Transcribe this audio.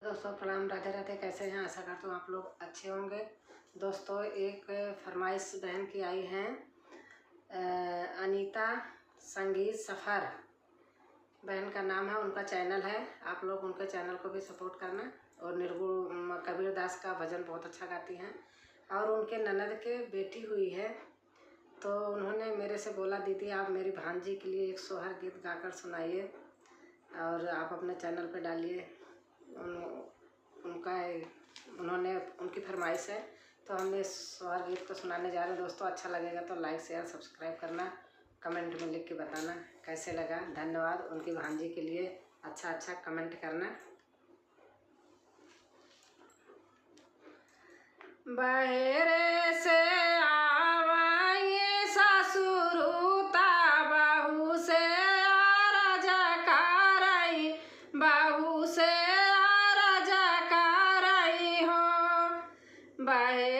दोस्तों प्रणाम, राधे राधे। कैसे हैं? आशा करता हूँ आप लोग अच्छे होंगे। दोस्तों एक फरमाइश बहन की आई है, अनीता संगीत सफ़र बहन का नाम है, उनका चैनल है। आप लोग उनके चैनल को भी सपोर्ट करना। और निर्गुण कबीर दास का भजन बहुत अच्छा गाती हैं और उनके ननद के बेटी हुई है, तो उन्होंने मेरे से बोला दीदी आप मेरी भांजी के लिए एक सोहर गीत गाकर सुनाइए और आप अपने चैनल पे डालिए। उन्होंने उनकी फरमाइश है, तो हम इस सोहर गीत को सुनाने जा रहे हैं। दोस्तों अच्छा लगेगा तो लाइक शेयर सब्सक्राइब करना, कमेंट में लिख के बताना कैसे लगा। धन्यवाद। उनकी भांजी के लिए अच्छा कमेंट करना। बहेरे से आवाए ससुरुता बहू से राजा कारई, बहू से राजा कारई हो। बहे